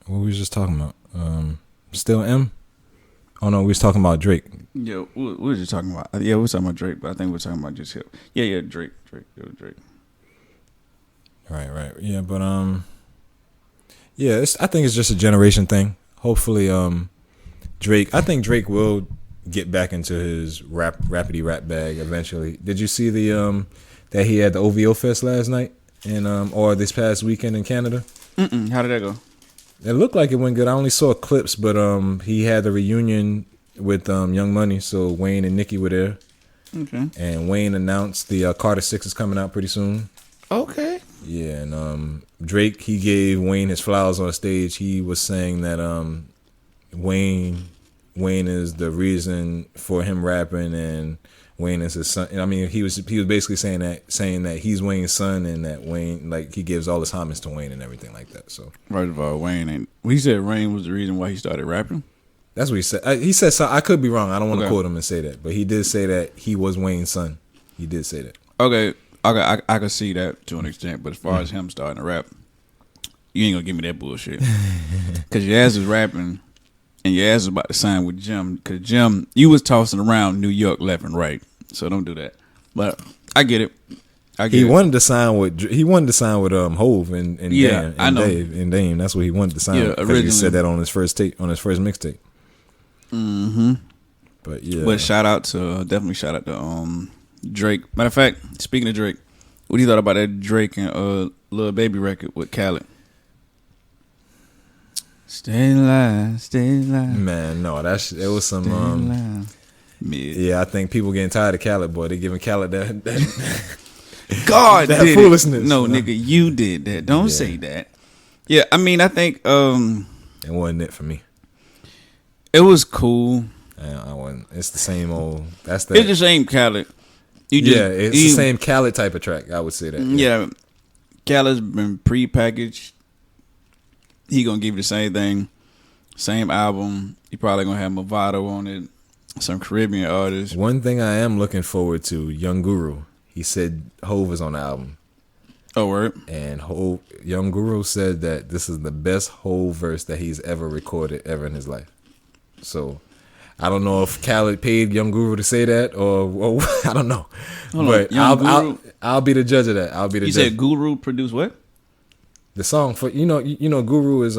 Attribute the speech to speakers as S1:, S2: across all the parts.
S1: What we was just talking about? Still M? Oh no, we was talking about Drake.
S2: Yeah, we were just talking about. Yeah, we were talking about Drake, but I think we were talking about just hip. Yeah, Drake. It was Drake.
S1: Right. Yeah, but yeah, I think it's just a generation thing. Hopefully, Drake. I think Drake will get back into his rapidy rap bag eventually. Did you see the that he had the OVO Fest last night or this past weekend in Canada?
S2: How did that go?
S1: It looked like it went good. I only saw clips, but he had the reunion with Young Money, so Wayne and Nicki were there.
S2: Okay.
S1: And Wayne announced the Carter 6 is coming out pretty soon.
S2: Okay.
S1: Yeah, and Drake, he gave Wayne his flowers on stage. He was saying that Wayne is the reason for him rapping, and Wayne is his son. I mean, he was basically saying that he's Wayne's son, and that Wayne, like, he gives all his homage to Wayne and everything like that. So
S2: right of all, Wayne ain't. He said Wayne was the reason why he started rapping.
S1: That's what he said. He said so. I could be wrong. I don't want to quote him and say that, but he did say that he was Wayne's son. He did say that.
S2: Okay, I could see that to an extent, but as far as him starting to rap, you ain't gonna give me that bullshit. Because your ass is rapping, and your ass is about to sign with Jim. Because Jim, you was tossing around New York left and right, so don't do that. But I get it.
S1: He wanted to sign with Hove and
S2: yeah, I know.
S1: Dave and Dame. That's what he wanted to sign. Yeah, because he said that on his first mixtape.
S2: Mm-hmm.
S1: But yeah.
S2: But definitely shout out to Drake. Matter of fact, speaking of Drake, what do you thought about that Drake and Lil Baby record with Khaled? Stay alive.
S1: Man, no, it was some yeah, I think people getting tired of Khaled, boy. They giving Khaled that
S2: God
S1: that
S2: did
S1: foolishness.
S2: It. No, nigga, you did that. Don't say that. Yeah, I mean, I think
S1: it wasn't it for me.
S2: It was cool.
S1: I wasn't. It's the same old. It's
S2: the same Khaled.
S1: It's the same Khaled type of track. I would say that.
S2: Yeah, Khaled's been pre-packaged. He gonna give you the same thing, same album. He probably gonna have Movado on it, some Caribbean artists.
S1: One thing I am looking forward to, Young Guru. He said Hove is on the album.
S2: Oh, word.
S1: And Young Guru said that this is the best Hove verse that he's ever recorded ever in his life. So I don't know if Khaled paid Young Guru to say that or I don't know. But I'll be the judge of that. I'll be the judge.
S2: You said Guru produced what?
S1: The song for you know Guru is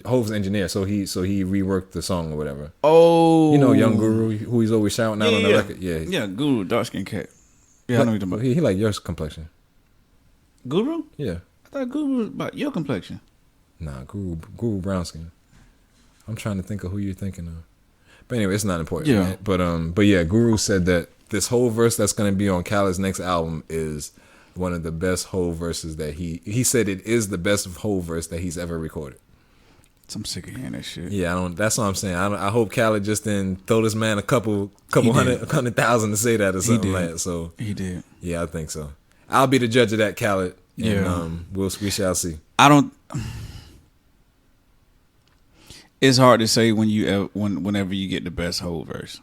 S1: Hove's engineer, so he reworked the song or whatever.
S2: Oh,
S1: Young Guru, who he's always shouting out on the record.
S2: Yeah, Guru, dark skin cat. Yeah, I know what you're talking about.
S1: He like your complexion.
S2: Guru?
S1: Yeah,
S2: I thought Guru was about your complexion.
S1: Nah, Guru brown skin. I'm trying to think of who you're thinking of, but anyway, it's not important. Yeah, man. But yeah, Guru said that this whole verse that's gonna be on Khaled's next album is one of the best whole verses that he said it is the best whole verse that he's ever recorded.
S2: I'm sick of hearing that shit.
S1: Yeah, that's what I'm saying. I hope Khaled just didn't throw this man a couple hundred thousand to say that or something like that. So
S2: he did.
S1: Yeah, I think so. I'll be the judge of that, Khaled. And we shall see.
S2: It's hard to say whenever you get the best whole verse.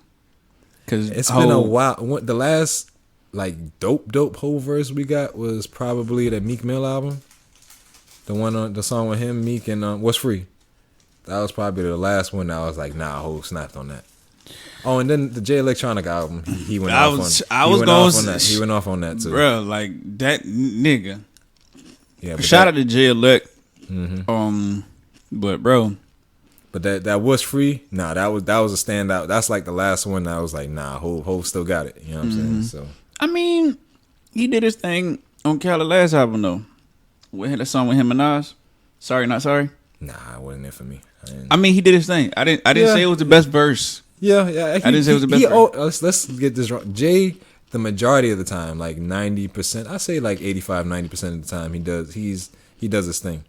S2: Cause
S1: it's been a while. The last like dope whole verse we got was probably the Meek Mill album. The one on the song with him, Meek, and What's Free. That was probably the last one that I was like, nah, Hov snapped on that. Oh, and then the Jay Electronica album, he went off on that. He went off on that too,
S2: bro. Like that nigga.
S1: Yeah.
S2: Shout out to Jay Elect. Mm-hmm. But bro.
S1: But that Was Free. Nah, that was a standout. That's like the last one that I was like, nah, Hov still got it. You know what I'm saying? So
S2: I mean, he did his thing on Khaled last album though. We had a song with him and Nas. Sorry, not sorry.
S1: Nah, it wasn't it for me.
S2: I mean, he did his thing. I didn't say it was the best verse.
S1: Yeah.
S2: I didn't say it was the best verse.
S1: Let's get this right. Jay, the majority of the time, like 90%, I say like 85, 90% of the time, he does his thing.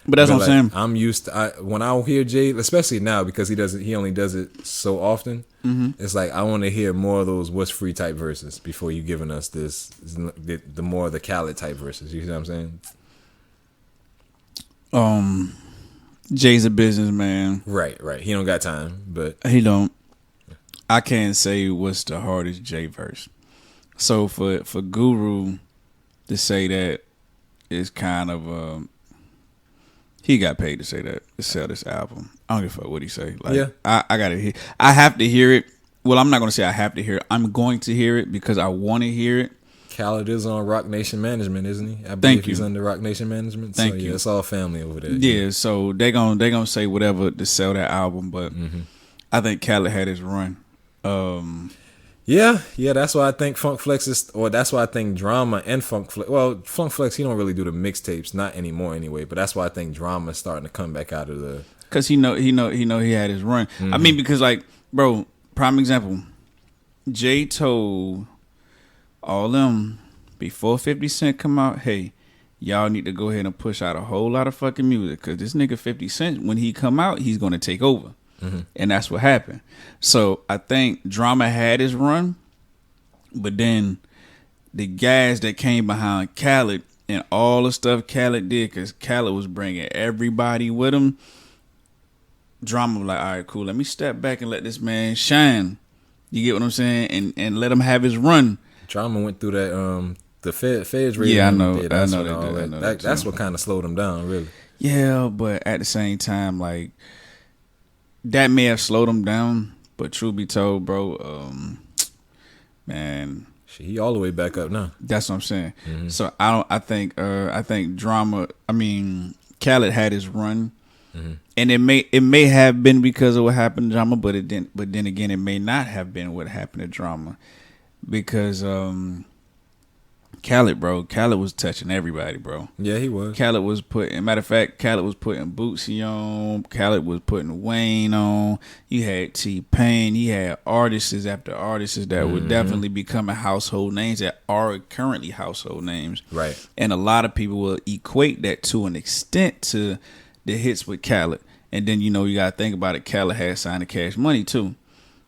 S2: But that's what I'm saying.
S1: I'm used to when I hear Jay, especially now because he only does it so often. Mm-hmm. It's like I want to hear more of those What's Free type verses before you giving us the more of the Khaled type verses. You see what I'm
S2: saying? Jay's a businessman.
S1: Right. He don't got time, but
S2: he don't. I can't say what's the hardest Jay verse. So for Guru to say that is kind of He got paid to say that, to sell this album. I don't give a fuck what he say. Like,
S1: Yeah.
S2: I gotta hear. I have to hear it. Well, I'm not gonna say I have to hear it. I'm going to hear it because I want to hear it.
S1: Khaled is on Rock Nation Management, isn't he? I believe
S2: Thank
S1: he's
S2: you.
S1: under Rock Nation Management.
S2: Thank
S1: so,
S2: you.
S1: Yeah, it's all family over there.
S2: Yeah, so they gonna say whatever to sell that album, but I think Khaled had his run.
S1: Yeah, that's why I think Funk Flex is, or that's why I think Drama and Funk Flex. Well, Funk Flex, he don't really do the mixtapes, not anymore anyway. But that's why I think Drama is starting to come back out of the.
S2: Cause he had his run. I mean, because like, bro, prime example, Jay told all them before 50 Cent come out, hey, y'all need to go ahead and push out a whole lot of fucking music, cause this nigga 50 Cent, when he come out, he's gonna take over. And that's what happened. So I think Drama had his run, but then the guys that came behind Khaled and all the stuff Khaled did, because Khaled was bringing everybody with him, Drama was like, all right, cool, let me step back and let this man shine. You get what I'm saying? And let him have his run.
S1: Drama went through that the Feds raid.
S2: Yeah, I know.
S1: That's
S2: I know
S1: that's what kind of slowed him down, really.
S2: Yeah, but at the same time, like, that may have slowed him down, but truth be told, bro, man,
S1: He all the way back up now.
S2: that's what I'm saying. So I think Drama. I mean, Khaled had his run, and it may have been because of what happened to Drama, but it didn't. But then again, it may not have been what happened to Drama, because Khaled was touching everybody, bro.
S1: Yeah, he was.
S2: Khaled was putting Bootsy on. Khaled was putting Wayne on. You had T-Pain. He had artists after artists that would definitely becoming household names, that are currently household names.
S1: Right.
S2: And a lot of people will equate that to an extent to the hits with Khaled. And then, you got to think about it. Khaled had signed to Cash Money too.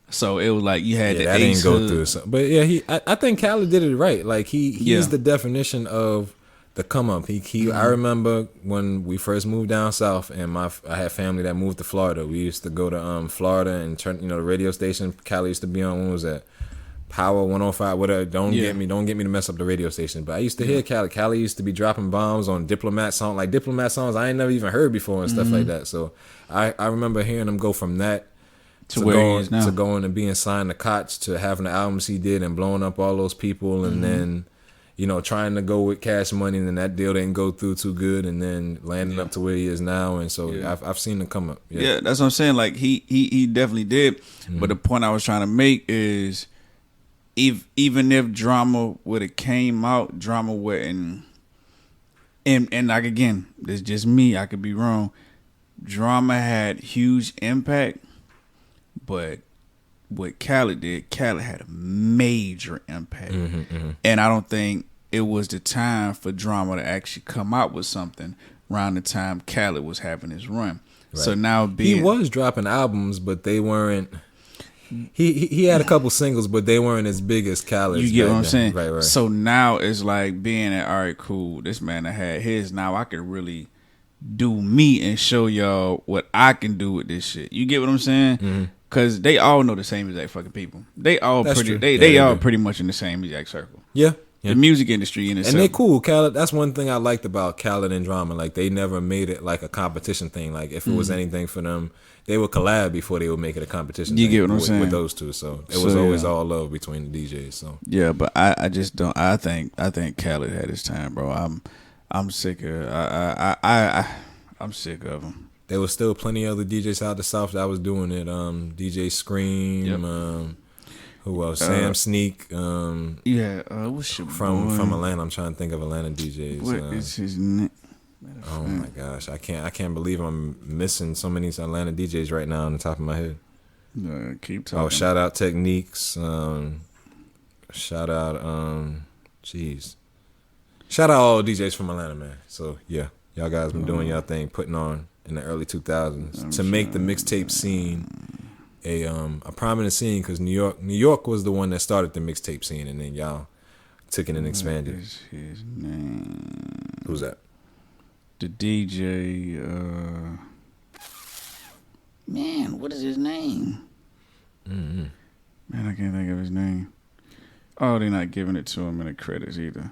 S2: So it was like you had
S1: that
S2: Ace
S1: didn't go
S2: Hood.
S1: through something. But yeah, I think Khaled did it right. Like he's the definition of the come up. I remember when we first moved down south, and I had family that moved to Florida. We used to go to Florida and turn the radio station Khaled used to be on. When was that? Power 105, whatever. Don't get me to mess up the radio station. But I used to hear Khaled. Khaled used to be dropping bombs on Diplomat songs I ain't never even heard before and stuff like that. So I remember hearing him go from that to where he is now, to going and being signed to Koch, to having the albums he did and blowing up all those people, and then trying to go with Cash Money, and then that deal didn't go through too good, and then landing up to where he is now. And so I've seen him come up.
S2: Yeah, that's what I'm saying. Like he definitely did. But the point I was trying to make is, even if Drama would have came out, Drama wouldn't. And like, again, it's just me. I could be wrong. Drama had huge impact, but what Khaled did, Khaled had a major impact. And I don't think it was the time for Drama to actually come out with something around the time Khaled was having his run. Right. So now
S1: he was dropping albums, but they weren't. He had a couple singles, but they weren't as big as Khaled.
S2: You get what I'm saying?
S1: Right.
S2: So now it's like being at, all right, cool, this man that had his, now I can really do me and show y'all what I can do with this shit. You get what I'm saying? Because they all know the same exact fucking people. They all pretty much in the same exact circle.
S1: Yeah.
S2: The music industry in itself.
S1: And they cool. Khaled, that's one thing I liked about Khaled and Drama. Like, they never made it like a competition thing. Like, if it was anything for them, they would collab before they would make it a competition.
S2: You get what I'm saying?
S1: With those two. So it was always all love between the DJs. So
S2: yeah, but I just don't. I think Khaled had his time, bro. I'm sick of. I'm sick of him.
S1: There was still plenty of other DJs out the South that was doing it. DJ Scream. Who else? Sam Sneak.
S2: What's your
S1: from Atlanta? I'm trying to think of Atlanta DJs.
S2: What is his name?
S1: Oh my gosh, I can't believe I'm missing so many Atlanta DJs right now on the top of my head.
S2: Keep talking.
S1: Oh, shout out Techniques. Shout out shout out all DJs from Atlanta, man. So yeah, y'all guys been doing y'all thing, putting on in the early 2000s to make the mixtape scene a prominent scene, because New York was the one that started the mixtape scene, and then y'all took it and expanded.
S2: What is his name?
S1: Who's that?
S2: The DJ. Man, what is his name? Man, I can't think of his name. Oh, they're not giving it to him in the credits either.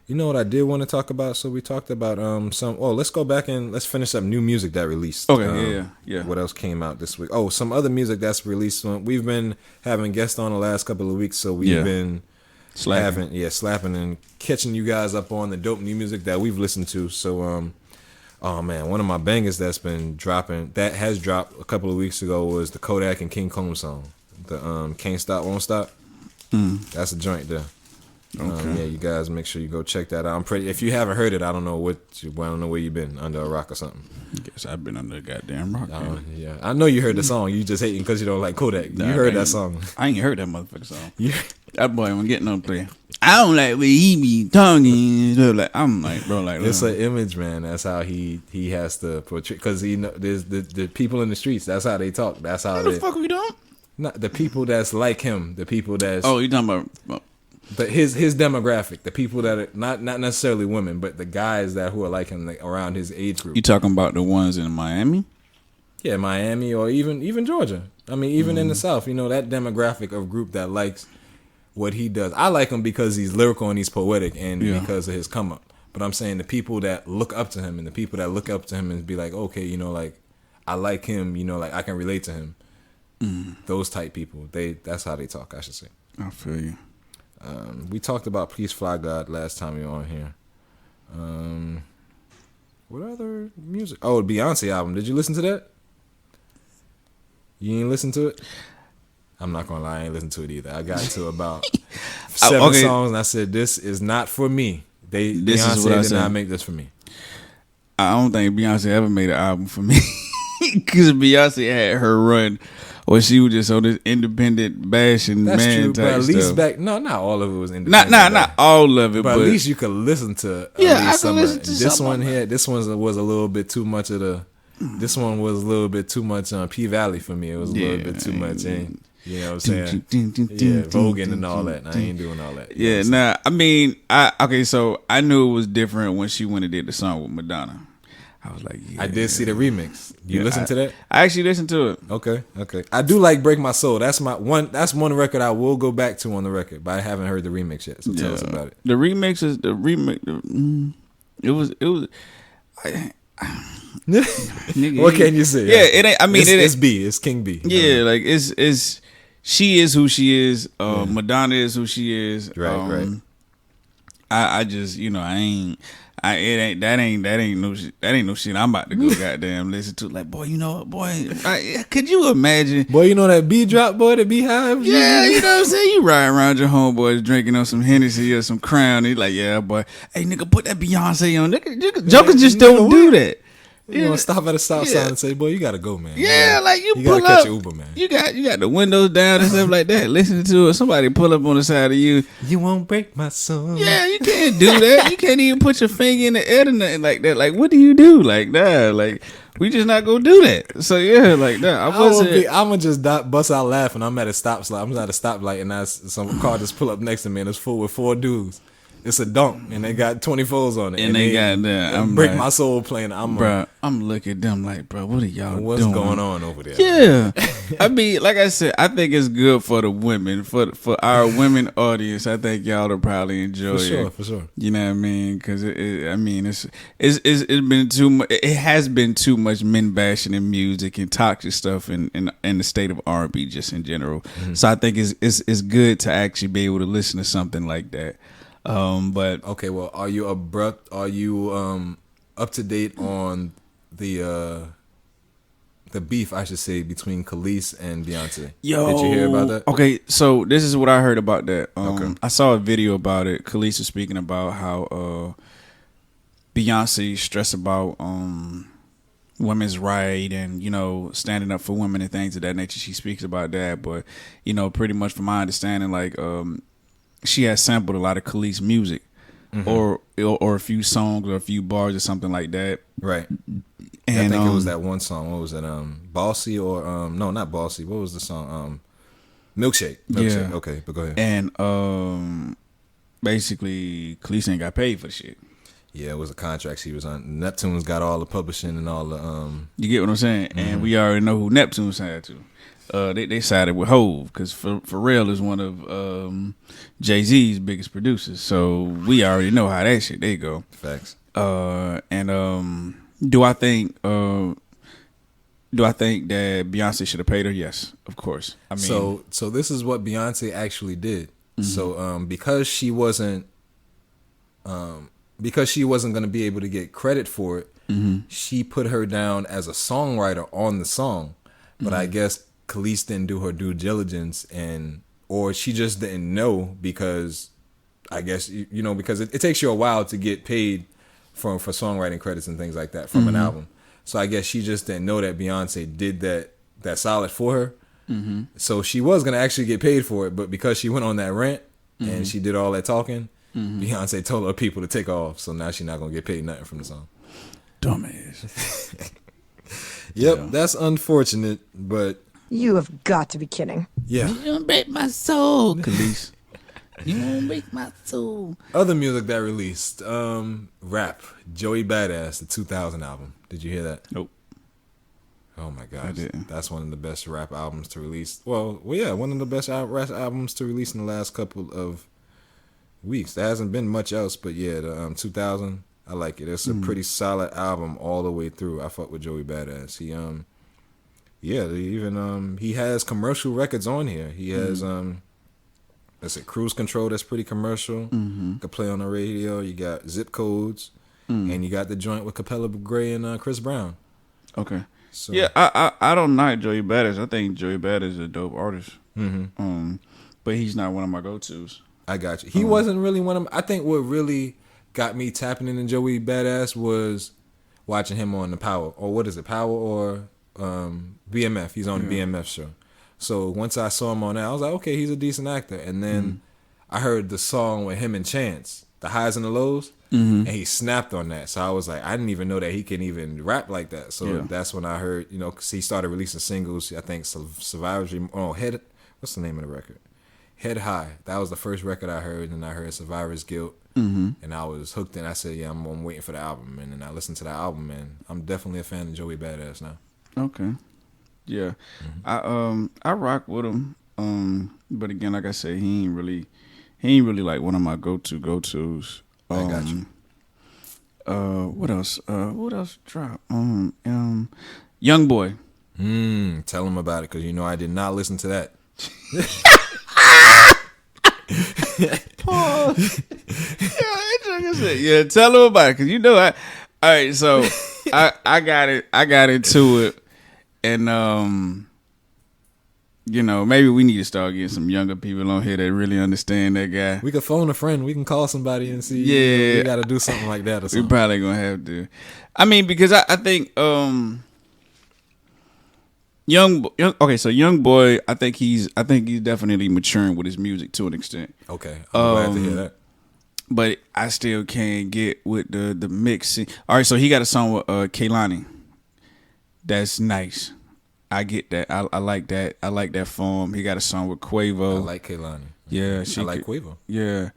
S1: You know what I did want to talk about? So we talked about some. Oh, let's go back and let's finish up new music that released.
S2: Okay, yeah.
S1: What else came out this week? Oh, some other music that's released. We've been having guests on the last couple of weeks, so we've been slapping and catching you guys up on the dope new music that we've listened to. So oh man, one of my bangers that has dropped a couple of weeks ago was the Kodak and King Cone song, the Can't Stop Won't Stop. That's a joint there. Okay. Yeah, you guys make sure you go check that out. If you haven't heard it, I don't know where you've been, under a rock or something.
S2: I guess I've been under a goddamn rock.
S1: Yeah, I know you heard the song. You just hating because you don't like Kodak. You heard that song.
S2: I ain't heard that motherfucking song. That boy ain't getting no play. I don't like where he be talking. Like, I'm like, bro, like
S1: it's an image, man. That's how he has to portray. Because there's the people in the streets. That's how they talk. That's how.
S2: What the fuck we doing?
S1: Not the people that's like him. The people that's.
S2: Oh, you talking about?
S1: But his demographic, the people that are not necessarily women, but the guys who are like him, like around his age group.
S2: You talking about the ones in Miami?
S1: Yeah, Miami or even Georgia. I mean, even in the South, that demographic of group that likes what he does. I like him because he's lyrical and he's poetic and because of his come up. But I'm saying the people that look up to him and the people that look up to him and be like, okay, like I like him, like I can relate to him. Those type people, that's how they talk, I should say.
S2: I feel you.
S1: We talked about Please Fly God last time you were on here. What other music? Oh, the Beyonce album. Did you listen to that? You ain't listen to it? I'm not gonna lie, I ain't listened to it either. I got to about 7 songs and I said, this is not for me. Beyonce did not make this for me.
S2: I don't think Beyonce ever made an album for me. Because Beyonce had her run, or she was just on this independent bashing
S1: That's
S2: man
S1: true,
S2: type
S1: but at least
S2: stuff.
S1: not all of it was independent.
S2: Not all of it, but
S1: at least you could listen to.
S2: I could listen to
S1: this one here. This one was a little bit too much of the. This one was a little bit too much P Valley for me. It was a little bit too much. And, you know what I'm saying? Yeah, voguing and all that. I ain't doing all that.
S2: Yeah, I mean, so I knew it was different when she went and did the song with Madonna. I was like, yeah.
S1: I did see the remix. You listen to that?
S2: I actually listened to it.
S1: Okay. I do like Break My Soul. That's one record I will go back to on the record, but I haven't heard the remix yet. So tell us about it.
S2: The remix is it was. Nigga,
S1: what can you say?
S2: Yeah, it ain't. I mean,
S1: it's B. It's King B.
S2: Yeah, like it's. She is who she is. Madonna is who she is.
S1: Right.
S2: I just that ain't no shit I'm about to go goddamn listen to. Like, boy, you know what, boy? Could you imagine?
S1: Boy, you know that B drop, boy, the Beehive?
S2: Yeah, you know what I'm saying? You ride around your homeboys drinking on some Hennessy or some Crown. He like, yeah, boy. Hey, nigga, put that Beyonce on. Nigga, jokers just don't do that.
S1: You want to stop at a stop sign and say, boy, you got to go, man.
S2: Yeah, like you pull
S1: gotta
S2: up.
S1: Catch your Uber, man.
S2: You got the windows down and stuff like that. Listening to it. Somebody pull up on the side of you.
S1: You won't break my soul.
S2: Yeah, you can't do that. You can't even put your finger in the air or nothing like that. Like, what do you do? Like, nah, like, we just not gonna do that. So, yeah, like, nah. I'm
S1: going to just bust out laughing. I'm at a stoplight and some car just pull up next to me and it's full with 4 dudes. It's a dunk, and they got 24s on it.
S2: And they got that.
S1: I'm Break My Soul playing.
S2: I'm looking at them like, bro, what are y'all doing?
S1: What's going on over there?
S2: Yeah. I mean, like I said, I think it's good for the women, for our women audience. I think y'all will probably enjoy it.
S1: For sure.
S2: You know what I mean? Because it's been too much. It has been too much men bashing in music and toxic stuff in the state of R&B just in general. Mm-hmm. So I think it's good to actually be able to listen to something like that. But
S1: okay, well, are you up to date on the beef, I should say, between Khalees and Beyonce?
S2: Yo,
S1: did you hear about that?
S2: Okay, so this is what I heard about that.
S1: Okay.
S2: I saw a video about it. Khalees was speaking about how Beyonce stressed about women's right and standing up for women and things of that nature. She speaks about that, but pretty much from my understanding, like she has sampled a lot of Khalees music, mm-hmm. or a few songs or a few bars or something like that.
S1: Right. And I think it was that one song. What was it? Bossy or no, not Bossy. What was the song? Milkshake.
S2: Yeah.
S1: Okay, but go ahead.
S2: And basically, Khalees ain't got paid for the shit.
S1: Yeah, it was a contract she was on. Neptune's got all the publishing and all the
S2: You get what I'm saying? Mm-hmm. And we already know who Neptune signed to. They sided with Hove because Pharrell is one of Jay-Z's biggest producers. So we already know how that shit they go.
S1: Facts.
S2: And do I think that Beyonce should have paid her? Yes, of course. I mean,
S1: so this is what Beyonce actually did. Mm-hmm. So because she wasn't going to be able to get credit for it, mm-hmm. she put her down as a songwriter on the song. But mm-hmm. I guess Khalees didn't do her due diligence, or she just didn't know, because I guess because it takes you a while to get paid for songwriting credits and things like that from mm-hmm. an album. So I guess she just didn't know that Beyonce did that solid for her. Mm-hmm. So she was gonna actually get paid for it, but because she went on that rant mm-hmm. and she did all that talking, mm-hmm. Beyonce told her people to take off. So now she's not gonna get paid nothing from the song.
S2: Dumbass.
S1: Yep, yeah. That's unfortunate, but
S3: you have got to be kidding.
S1: Yeah,
S2: you don't break my soul, Khalees. You won't break my soul.
S1: Other music that released, rap, Joey Badass, the 2000 album. Did you hear that?
S2: Nope.
S1: Oh my gosh, I didn't. That's one of the best rap albums to release. Well, yeah, one of the best rap albums to release in the last couple of weeks. There hasn't been much else, but yeah, the 2000, I like it. It's a pretty solid album all the way through. I fuck with Joey Badass. He has commercial records on here. He has that's it, Cruise Control, that's pretty commercial. Mm-hmm. Could play on the radio. You got Zip Codes, and you got the joint with Capella Gray and Chris Brown.
S2: Okay. So, yeah, I don't knock Joey Badass. I think Joey Badass is a dope artist. Mm-hmm. But he's not one of my go-tos.
S1: I got you. He wasn't really one of. I think what really got me tapping into Joey Badass was watching him on the Power, or what is it, Power or BMF. He's on the BMF show. So once I saw him on that, I was like, okay, he's a decent actor. And then I heard the song with him and Chance, The Highs and the Lows, and he snapped on that. So I was like, I didn't even know that he can even rap like that. So that's when I heard, because he started releasing singles. I think Survivor's Head. What's the name of the record? Head High. That was the first record I heard, and I heard Survivor's Guilt, and I was hooked. And I said, yeah, I'm waiting for the album. And then I listened to the album, and I'm definitely a fan of Joey Badass now.
S2: Okay. Yeah, I rock with him. But again, like I said, he ain't really like one of my go-tos.
S1: I got you.
S2: What else? What else dropped? Young Boy.
S1: Tell him about it, because I did not listen to that.
S2: Yeah, tell him about it, because all right. So I got into it. And, maybe we need to start getting some younger people on here that really understand that guy.
S1: We could phone a friend. We can call somebody and see. Yeah. We got to do something like that or something.
S2: We probably going to have to. I mean, because I think Young Boy, I think he's definitely maturing with his music to an extent.
S1: Okay. I'm glad to hear that.
S2: But I still can't get with the mixing. All right, so he got a song with Kehlani. That's nice. I get that. I like that. I like that form. He got a song with Quavo.
S1: I like Kehlani.
S2: Yeah,
S1: I like Quavo.
S2: Yeah.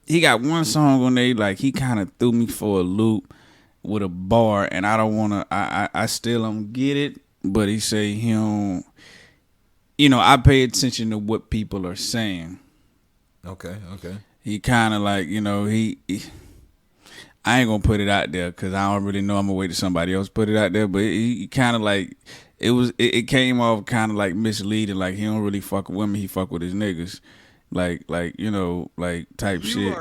S2: He got one song on there, like he kind of threw me for a loop with a bar, and I don't wanna. I still don't get it. But he say he don't. I pay attention to what people are saying.
S1: Okay.
S2: He kind of like he I ain't gonna put it out there because I don't really know. I'm gonna wait till somebody else put it out there. But he kind of like it came off kind of like misleading. Like he don't really fuck with women. He fuck with his niggas. Like type shit.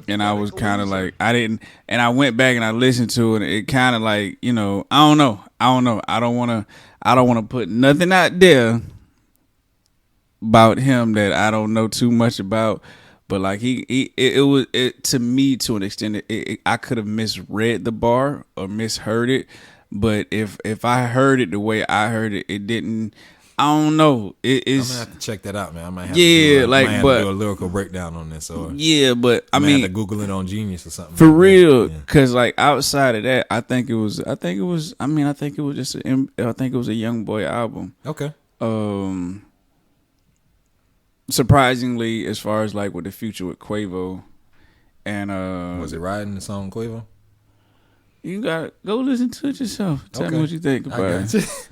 S2: And I was kind of like I didn't. And I went back and I listened to it. And it kind of like I don't know. I don't wanna put nothing out there about him that I don't know too much about. But like it was to me to an extent. I could have misread the bar or misheard it. But if I heard it the way I heard it, it didn't. I don't know. I'm
S1: gonna have to check that out, man. I might have to do a lyrical breakdown on this. Or
S2: but I mean,
S1: have to Google it on Genius or something.
S2: For real, because like outside of that, I think it was just I think it was a Young Boy album.
S1: Okay.
S2: Surprisingly, as far as like with the future with Quavo, And
S1: Was it Riding, the song Quavo?
S2: you got go listen to it yourself. Tell me what you think about it.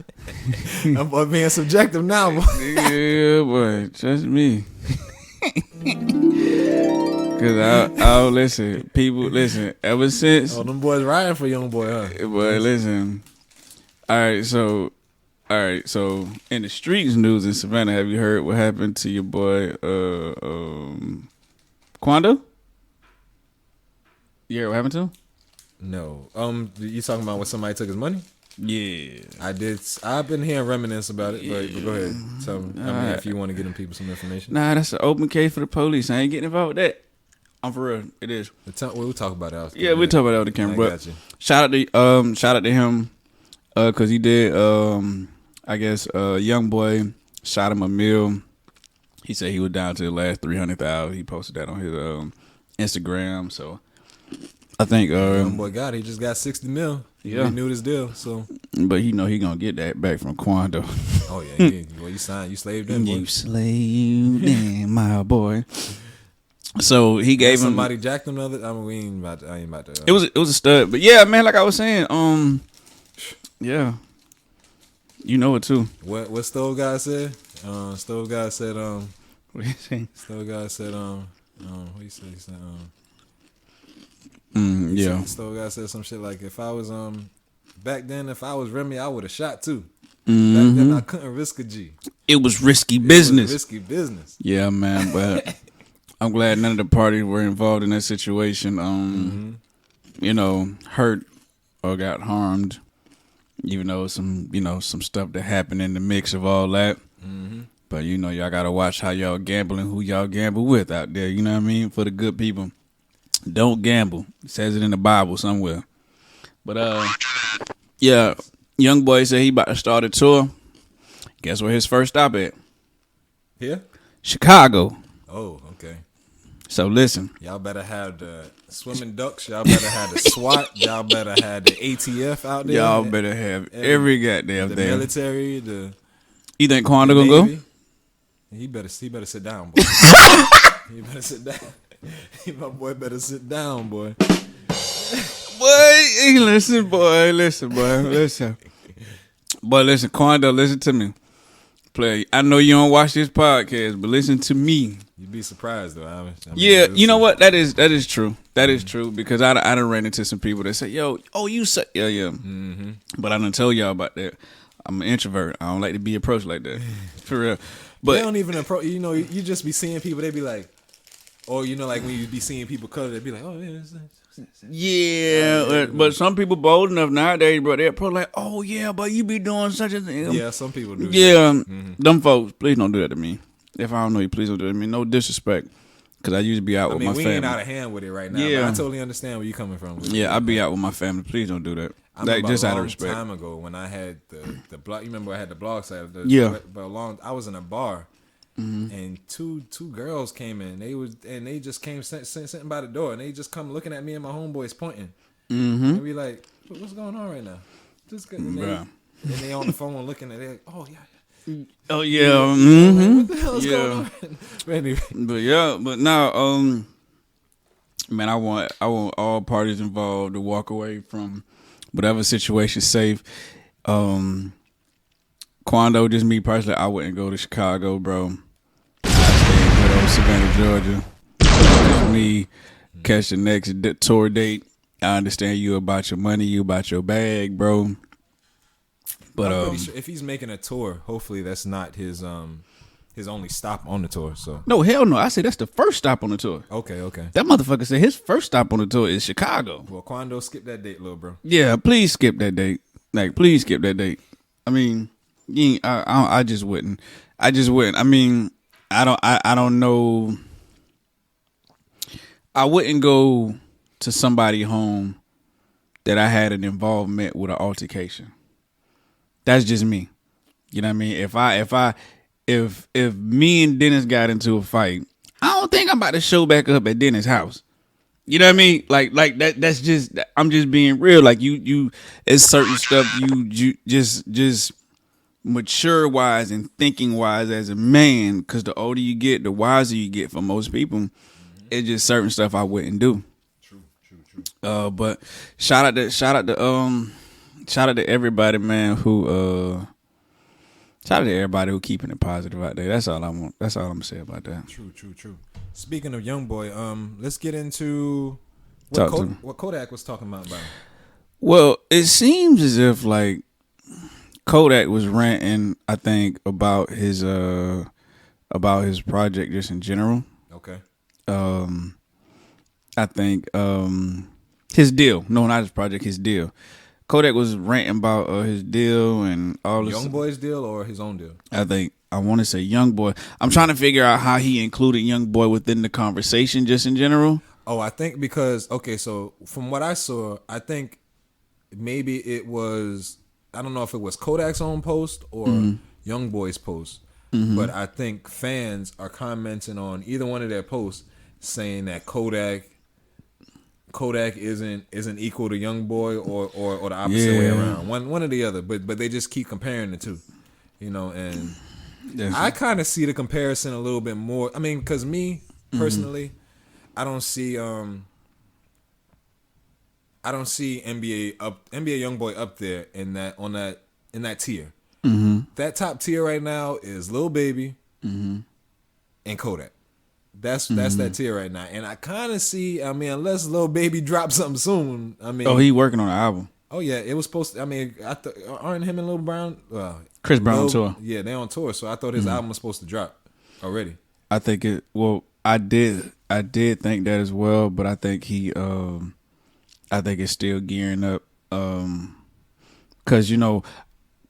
S1: I'm being subjective now, boy.
S2: Yeah, boy, trust me. Cause I'll listen. People listen. Ever since,
S1: Oh, them boys riding for young boy, huh?
S2: boy, listen. All right, so in the streets news in Savannah, have you heard what happened to your boy Quando? You heard what happened to him?
S1: No. You talking about when somebody took his money?
S2: Yeah,
S1: I did. I've been hearing reminisce about it, but go ahead. Tell me. If you want to get them people some information.
S2: Nah, that's an open case for the police. I ain't getting involved with that. I'm for real. It is.
S1: We'll talk about it.
S2: Yeah, we'll talk about it on the camera.
S1: I
S2: But
S1: got you.
S2: shout out to him, cause he did. I guess young boy shot him a meal. He said he was down to the last 300,000. He posted that on his Instagram. So I think
S1: Young boy got it. He just got 60 mil. He
S2: Yeah.
S1: renewed his deal. So,
S2: but he know he gonna get that back from Quando.
S1: oh yeah, well, you signed, you slaved in, boy.
S2: You slaved in, my boy. So he gave him.
S1: Somebody jacked him the other. I mean, I ain't about to.
S2: It was a stud, but yeah, man. Like I was saying, yeah, you know it too.
S1: What Stove guy said? Stove guy said.
S2: What you saying?
S1: Stove guy said. What he said? He said.
S2: Yeah.
S1: Stove guy said some shit like, if I was back then, if I was Remy, I would have shot too.
S2: Mm-hmm.
S1: Back then, I couldn't risk a G.
S2: It was risky
S1: It was
S2: business.
S1: risky business.
S2: Yeah, man. But I'm glad none of the parties were involved in that situation. You know, hurt or got harmed. Even though some stuff that happened in the mix of all that.
S1: Mm-hmm.
S2: But y'all gotta watch how y'all gamble and who y'all gamble with out there. You know what I mean? For the good people, don't gamble. It says it in the Bible somewhere. But yeah, young boy said he about to start a tour. Guess where his first stop at?
S1: Here?
S2: Chicago.
S1: Oh, okay.
S2: So listen,
S1: Y'all better have the swimming ducks. Y'all better have the SWAT. Y'all better have the ATF out there.
S2: y'all better have every goddamn
S1: the
S2: thing.
S1: military. The
S2: You think Quando gonna go?
S1: Navy. He better sit down, boy. He better sit down. My boy better sit down, boy.
S2: Boy, listen, boy, listen. Boy, listen, Quando, listen to me. Play. I know you don't watch this podcast, but listen to me.
S1: You'd be surprised though. I mean,
S2: Yeah, you know what? That is true. That is true because I done ran into some people that say, "Yo, you suck." Yeah.
S1: Mm-hmm.
S2: But I done tell y'all about that. I'm an introvert. I don't like to be approached like that, for real.
S1: They
S2: But
S1: don't even approach. You just be seeing people. They be like, or like when you be seeing people color, they be like, oh yeah.
S2: yeah, but some people bold enough nowadays, bro. They're probably like, "Oh yeah, but you be doing such a thing."
S1: Yeah, some people do.
S2: Yeah, them folks, please don't do that to me. If I don't know you, please don't do that to me. No disrespect, because I used to be out with my
S1: we
S2: family.
S1: ain't out of hand with it right now.
S2: Yeah.
S1: But I totally understand where you coming from.
S2: Yeah, I be out with my family. Please don't do that.
S1: I
S2: Like,
S1: remember
S2: just
S1: a
S2: out of
S1: long
S2: respect.
S1: time ago when I had the blog. You remember I had the blog site.
S2: Yeah.
S1: But I was in a bar, and two girls came in. They just came sitting by the door, and they just come looking at me and my homeboys pointing. And be like, "What's going on right now?" Just and they on the phone looking at it. Oh yeah.
S2: Oh yeah,
S1: What the hell is going on? But anyway.
S2: but now, man, I want all parties involved to walk away from whatever situation safe. Quando, just me personally, I wouldn't go to Chicago, bro. I stay in good old Savannah, Georgia. Just me catch the next tour date. I understand you about your money, you about your bag, bro. But
S1: I'm pretty sure if he's making a tour, hopefully that's not his only stop on the tour. So
S2: no, hell no. I said that's the first stop on the tour.
S1: okay.
S2: That motherfucker said his first stop on the tour is Chicago.
S1: Well, Quando, skip that date, little bro.
S2: Yeah, please skip that date. Like, please skip that date. I mean, I just wouldn't. I mean, I don't know. I wouldn't go to somebody's home that I had an involvement with an altercation. That's just me. You know what I mean? If me and Dennis got into a fight, I don't think I'm about to show back up at Dennis' house. You know what I mean? Like that. That's just. I'm just being real. Like you. It's certain stuff you just mature wise and thinking wise as a man. Because the older you get, the wiser you get. For most people, It's just certain stuff I wouldn't do.
S1: True.
S2: But shout out to everybody, man, who shout out to everybody who keeping it positive out there. That's all I want. That's all I'm gonna say about that.
S1: True. Speaking of YoungBoy, let's get into what Kodak was talking about.
S2: Well, it seems as if like Kodak was ranting, I think, about his project just in general.
S1: Okay.
S2: I think his deal. No, not his project, his deal. Kodak was ranting about his deal and all this.
S1: YoungBoy's deal or his own deal?
S2: I want to say YoungBoy. I'm trying to figure out how he included YoungBoy within the conversation just in general.
S1: Oh, I think because, okay, so from what I saw, I think maybe it was, I don't know if it was Kodak's own post or YoungBoy's post, but I think fans are commenting on either one of their posts saying that Kodak isn't equal to YoungBoy or the opposite way around. One or the other, but they just keep comparing the two, and I kind of see the comparison a little bit more. I mean, because me personally, I don't see NBA YoungBoy up there in that tier. That top tier right now is Lil Baby and Kodak. That's that tier right now, and I kind of see. I mean, unless Lil Baby drops something soon. I mean,
S2: he working on an album.
S1: Oh yeah, it was supposed to. I mean, aren't him and Lil Brown?
S2: Chris Brown on tour.
S1: Yeah, they on tour. So I thought his album was supposed to drop already.
S2: I think it. Well, I did think that as well, but I think I think it's still gearing up. Because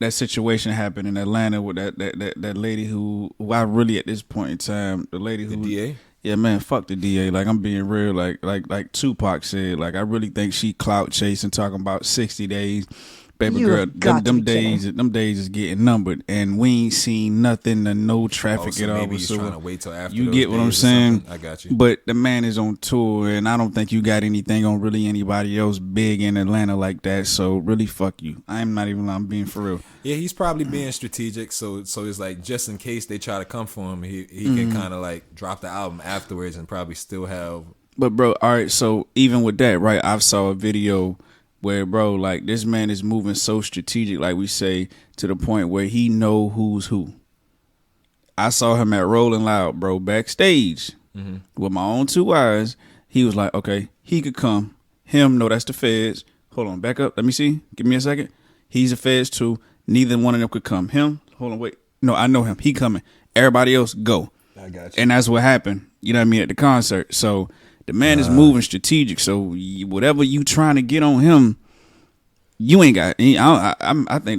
S2: that situation happened in Atlanta with that lady who I really at this point in time, the lady who
S1: the DA.
S2: Yeah, man, fuck the DA. Like, I'm being real. Like Tupac said. Like, I really think she clout chasing, talking about 60 days. Baby girl, them days is getting numbered, and we ain't seen nothing, no traffic
S1: so
S2: at all.
S1: Maybe he's trying to wait till after.
S2: You get what I'm saying?
S1: I got you.
S2: But the man is on tour, and I don't think you got anything on really anybody else big in Atlanta like that. So really, fuck you. I'm being for real.
S1: Yeah, he's probably being strategic. So it's like just in case they try to come for him, he can kind of like drop the album afterwards and probably still have.
S2: But bro, all right. So even with that, right? I saw a video where, bro, like, this man is moving so strategic, like we say, to the point where he know who's who. I saw him at Rolling Loud, bro, backstage with my own two eyes. He was like, okay, he could come. Him, no, that's the feds. Hold on, back up. Let me see. Give me a second. He's the feds too. Neither one of them could come. Him, hold on, wait. No, I know him. He coming. Everybody else, go.
S1: I got you.
S2: And that's what happened, you know what I mean, at the concert. So the man is moving strategic. So whatever you trying to get on him, you ain't got. I think